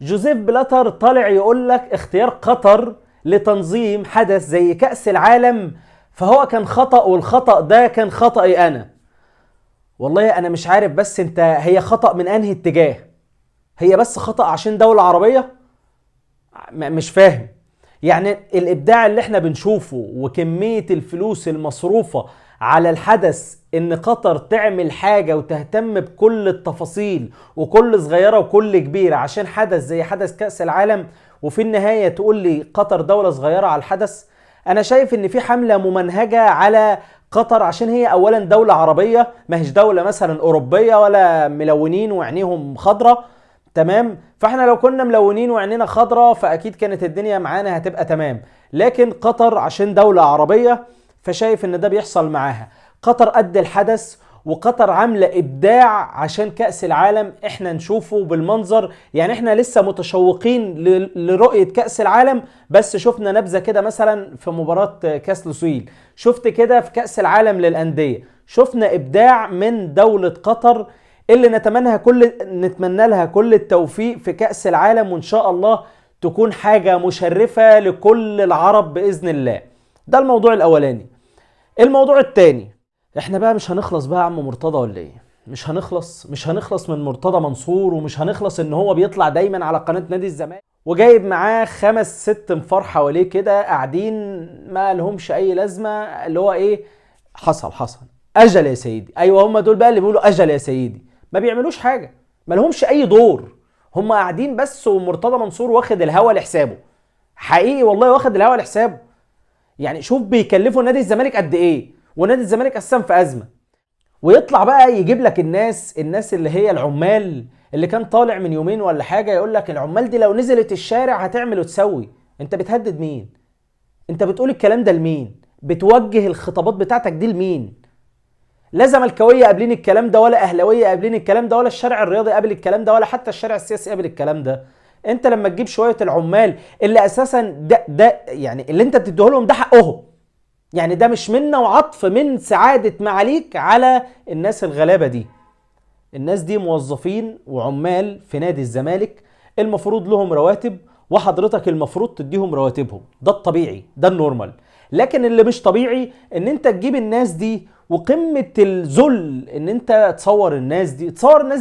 جوزيف بلاتر طالع يقول لك اختيار قطر لتنظيم حدث زي كأس العالم فهو كان خطأ، والخطأ ده كان خطأي انا. والله انا مش عارف، بس انت هي خطأ من انهي اتجاه؟ هي بس خطأ عشان دولة عربية؟ مش فاهم. يعني الابداع اللي احنا بنشوفه وكمية الفلوس المصروفة على الحدث، ان قطر تعمل حاجة وتهتم بكل التفاصيل وكل صغيرة وكل كبيرة عشان حدث زي حدث كأس العالم، وفي النهاية تقول لي قطر دولة صغيرة على الحدث. انا شايف ان في حملة ممنهجة على قطر عشان هي اولا دولة عربية، ما هيش دولة مثلا اوروبية ولا ملونين وعينيهم خضرة. تمام، فاحنا لو كنا ملونين وعينينا خضرة فاكيد كانت الدنيا معانا هتبقى تمام. لكن قطر عشان دولة عربية فشايف ان ده بيحصل معاها. قطر قد الحدث، وقطر عاملة ابداع عشان كأس العالم احنا نشوفه بالمنظر. يعني احنا لسه متشوقين لرؤية كأس العالم، بس شفنا نبذة كده مثلا في مباراة كأس لوسويل، شفت كده في كأس العالم للأندية، شفنا ابداع من دولة قطر اللي نتمنى لها كل التوفيق في كأس العالم، وان شاء الله تكون حاجة مشرفة لكل العرب بإذن الله. ده الموضوع الأولاني. الموضوع التاني، احنا بقى مش هنخلص بقى يا عم مرتضى ولا ايه؟ مش هنخلص من مرتضى منصور، ومش هنخلص ان هو بيطلع دايما على قناة نادي الزمالك وجايب معاه 5-6 انفار حواليه كده قاعدين ما لهمش اي لازمة، اللي هو ايه؟ حصل اجل يا سيدي. ايوه هم دول بقى اللي بيقولوا اجل يا سيدي، ما بيعملوش حاجة، ما لهمش اي دور، هم قاعدين بس، ومرتضى منصور واخد الهوا لحسابه. حقيقي والله واخد الهوا لحسابه. يعني شوف بيكلفوا نادي الزمالك قد ايه، ونادي الزمالك اساسا في ازمه، ويطلع بقى يجيب لك الناس اللي هي العمال اللي كان طالع من يومين ولا حاجه يقول لك العمال دي لو نزلت الشارع هتعمل وتسوي. انت بتهدد مين؟ انت بتقول الكلام ده لمين؟ بتوجه الخطابات بتاعتك دي لمين؟ لا زملكاويه قابلين الكلام ده، ولا اهلاويه قابلين الكلام ده، ولا الشارع الرياضي قابل الكلام ده، ولا حتى الشارع السياسي قابل الكلام ده. انت لما تجيب شويه العمال اللي اساسا ده يعني اللي انت بتديه لهم ده حقهم، يعني ده مش منا وعطف من سعادة معاليك على الناس الغلابة دي. الناس دي موظفين وعمال في نادي الزمالك، المفروض لهم رواتب، وحضرتك المفروض تديهم رواتبهم، ده الطبيعي، ده النورمال. لكن اللي مش طبيعي ان انت تجيب الناس دي، وقمة الذل ان انت تصور الناس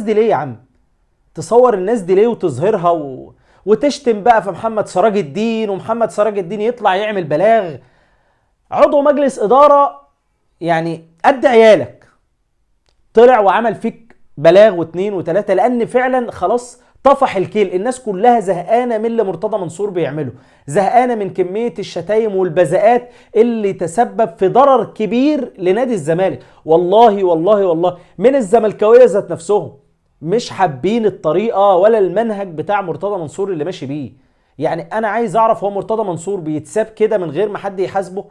دي ليه يا عم؟ تصور الناس دي ليه وتظهرها وتشتم بقى في محمد سراج الدين، ومحمد سراج الدين يطلع يعمل بلاغ. عضو مجلس إدارة يعني قد عيالك طلع وعمل فيك بلاغ واثنين وثلاثة، لأن فعلا خلاص طفح الكيل. الناس كلها زهقانة من اللي مرتضى منصور بيعمله، زهقانة من كمية الشتايم والبذاءات اللي تسبب في ضرر كبير لنادي الزمالك. والله من الزملكاوية ذات نفسهم مش حابين الطريقة ولا المنهج بتاع مرتضى منصور اللي ماشي بيه. يعني أنا عايز أعرف، هو مرتضى منصور بيتساب كده من غير ما حد يحاسبه؟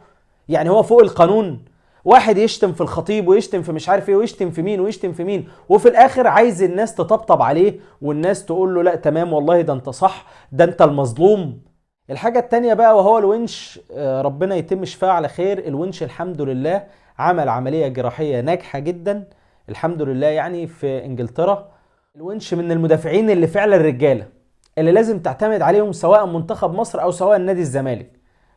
يعني هو فوق القانون؟ واحد يشتم في الخطيب ويشتم في مش عارف ايه ويشتم في مين وفي الاخر عايز الناس تطبطب عليه والناس تقول له لا تمام والله ده انت صح، ده انت المظلوم. الحاجة التانية بقى وهو الونش، ربنا يتم شفاعه على خير. الونش الحمد لله عمل عملية جراحية ناجحة جدا الحمد لله، يعني في انجلترا. الونش من المدافعين اللي فعلا رجالة، اللي لازم تعتمد عليهم سواء منتخب مصر او سواء نادي الزمالك.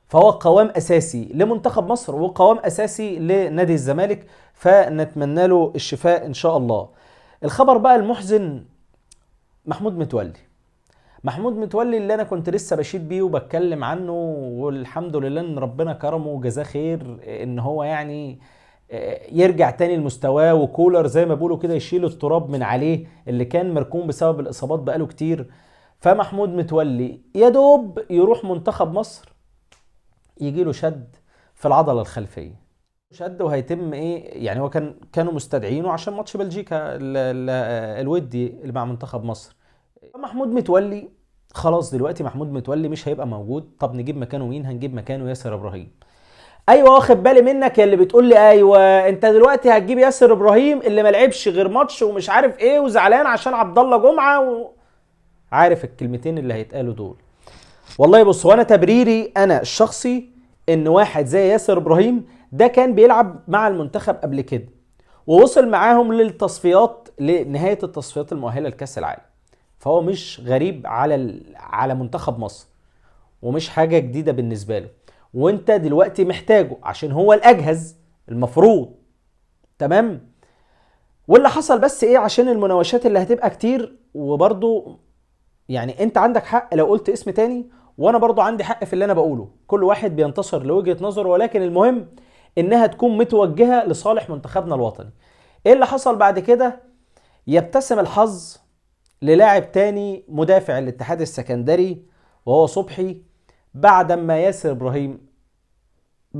فهو قوام اساسي لمنتخب مصر وقوام اساسي لنادي الزمالك، فنتمنى له الشفاء ان شاء الله. الخبر بقى المحزن، محمود متولي اللي انا كنت لسه بشيد بيه وبتكلم عنه، والحمد لله ان ربنا كرمه وجزاه خير ان هو يعني يرجع تاني لمستواه، وكولر زي ما بيقولوا كده يشيل التراب من عليه اللي كان مركون بسبب الاصابات بقاله كتير. فمحمود متولي يا دوب يروح منتخب مصر يجي له شد في العضله الخلفيه، شد وهيتم ايه يعني. هو كانوا مستدعينه عشان ماتش بلجيكا الودي اللي مع منتخب مصر. محمود متولي خلاص دلوقتي محمود متولي مش هيبقى موجود. طب نجيب مكانه مين؟ هنجيب مكانه ياسر ابراهيم. ايوه واخد بالي منك يا اللي بتقول لي ايوه انت دلوقتي هتجيب ياسر ابراهيم اللي ما لعبش غير ماتش ومش عارف ايه وزعلان عشان عبد الله جمعه عارف الكلمتين اللي هيتقالوا دول. والله بص، وانا تبريري انا الشخصي ان واحد زي ياسر ابراهيم ده كان بيلعب مع المنتخب قبل كده ووصل معاهم للتصفيات، لنهايه التصفيات المؤهله لكاس العالم. فهو مش غريب على منتخب مصر، ومش حاجة جديدة بالنسبة له، وانت دلوقتي محتاجه عشان هو الأجهز المفروض. تمام. واللي حصل بس ايه، عشان المناوشات اللي هتبقى كتير، وبرضو يعني انت عندك حق لو قلت اسم تاني، وانا برضو عندي حق في اللي انا بقوله، كل واحد بينتصر لوجهة نظره، ولكن المهم انها تكون متوجهة لصالح منتخبنا الوطني. ايه اللي حصل بعد كده؟ يبتسم الحظ للاعب تاني مدافع الاتحاد السكندري وهو صبحي، بعد ما ياسر ابراهيم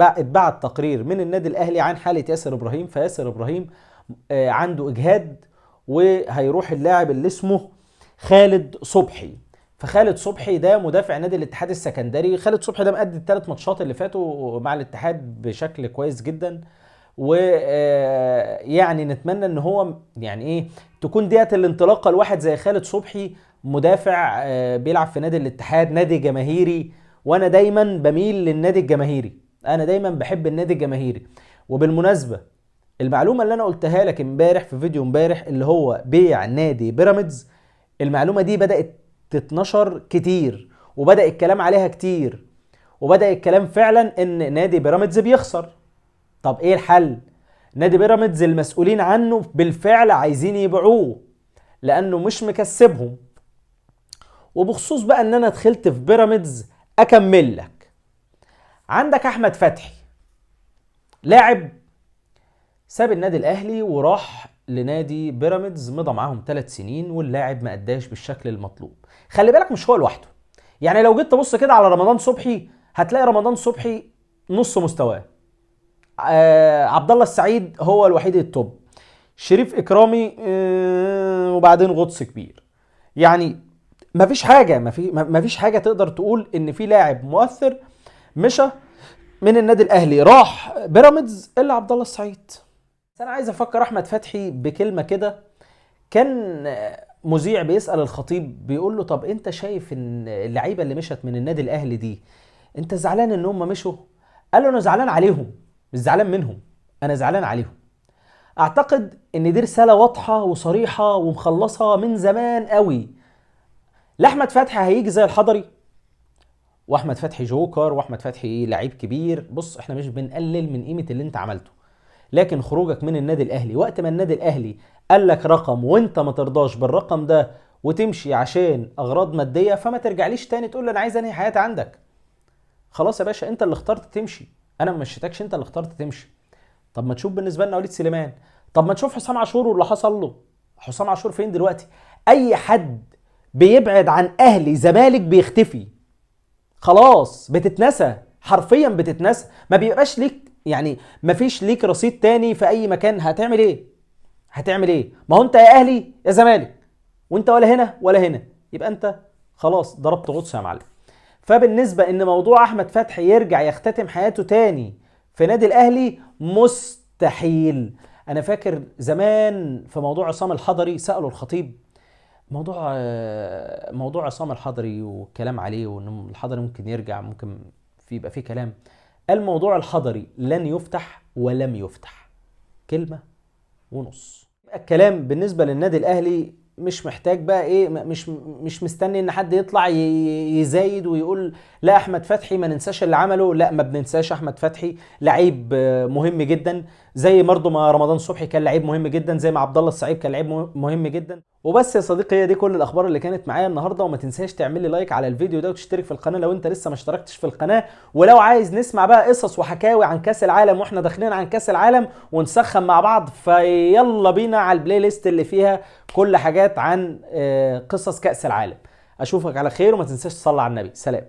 اتبعت تقرير من النادي الاهلي عن حالة ياسر ابراهيم، فياسر ابراهيم عنده اجهاد، وهيروح اللاعب اللي اسمه خالد صبحي. فخالد صبحي ده مدافع نادي الاتحاد السكندري. خالد صبحي ده مأدي الثلاث ماتشات اللي فاتوا مع الاتحاد بشكل كويس جدا، ويعني نتمنى ان هو يعني ايه تكون ديت الانطلاقه لواحد زي خالد صبحي، مدافع بيلعب في نادي الاتحاد، نادي جماهيري، وانا دايما بميل للنادي الجماهيري، انا دايما بحب النادي الجماهيري. وبالمناسبه المعلومه اللي انا قلتها لك امبارح في فيديو امبارح اللي هو بيع نادي بيراميدز، المعلومه دي بدات تتنشر كتير، وبدا الكلام عليها كتير، وبدا الكلام فعلا ان نادي بيراميدز بيخسر. طب ايه الحل؟ نادي بيراميدز المسؤولين عنه بالفعل عايزين يبيعوه لانه مش مكسبهم. وبخصوص بقى ان انا دخلت في بيراميدز، اكمل لك. عندك احمد فتحي، لاعب ساب النادي الاهلي وراح لنادي بيراميدز، مضى معاهم 3 سنين، واللاعب ما اداش بالشكل المطلوب. خلي بالك مش هو لوحده، يعني لو جيت تبص كده على رمضان صبحي هتلاقي رمضان صبحي نص مستواه، عبد الله السعيد هو الوحيد التوب، شريف اكرامي وبعدين غطس كبير. يعني مفيش حاجه تقدر تقول ان في لاعب مؤثر مشى من النادي الاهلي راح بيراميدز الا عبد الله السعيد. بس انا عايز افكر احمد فتحي بكلمه كده. كان مذيع بيسال الخطيب بيقول له طب انت شايف ان اللعيبه اللي مشت من النادي الاهلي دي انت زعلان ان هم مشوا؟ قال له انا زعلان عليهم، مش زعلان منهم، انا زعلان عليهم. اعتقد ان دي رساله واضحه وصريحه ومخلصه من زمان قوي. لا احمد فتحي هيجي زي الحضري، واحمد فتحي جوكر، واحمد فتحي لعيب كبير. بص احنا مش بنقلل من قيمه اللي انت عملته، لكن خروجك من النادي الاهلي وقت ما النادي الاهلي قال لك رقم وانت ما ترضاش بالرقم ده وتمشي عشان اغراض ماديه، فما ترجعليش تاني تقول لي انا عايز انهي حياتي عندك. خلاص يا باشا انت اللي اخترت تمشي، انا ما مشيتكش، انت اللي اخترت تمشي. طب ما تشوف بالنسبه لنا وليد سليمان، طب ما تشوف حسام عاشور واللي حصل له. حسام عاشور فين دلوقتي؟ اي حد بيبعد عن اهلي زمالك بيختفي، خلاص بتتنسى، حرفيا بتتنسى، ما بيبقاش ليك يعني ما فيش ليك رصيد تاني في اي مكان. هتعمل ايه؟ هتعمل ايه؟ ما هو انت يا اهلي يا زمالك، وانت ولا هنا ولا هنا، يبقى انت خلاص ضربت غطس يا معلم. فبالنسبه ان موضوع احمد فتحي يرجع يختتم حياته تاني في نادي الاهلي مستحيل. انا فاكر زمان في موضوع عصام الحضري سالوا الخطيب موضوع عصام الحضري والكلام عليه وان الحضري ممكن يرجع، ممكن يبقى فيه كلام. الموضوع الحضري لن يفتح ولم يفتح، كلمه ونص. الكلام بالنسبه للنادي الاهلي مش محتاج بقى ايه، مش مستني ان حد يطلع يزايد ويقول لا احمد فتحي ما ننساش اللي عمله. لا ما بننساش احمد فتحي، لعيب مهم جدا، زي برضه ما رمضان صبحي كان لعيب مهم جدا، زي ما عبد الله السعيد كان لعيب مهم جدا. وبس يا صديقي، هي دي كل الاخبار اللي كانت معايا النهارده. وما تنساش تعمل لي لايك على الفيديو ده وتشترك في القناه لو انت لسه ما اشتركتش في القناه. ولو عايز نسمع بقى قصص وحكاوي عن كاس العالم واحنا داخلين عن كاس العالم ونسخن مع بعض، فيلا بينا على البلاي ليست اللي فيها كل حاجات عن قصص كاس العالم. اشوفك على خير، وما تنساش تصلي على النبي. سلام.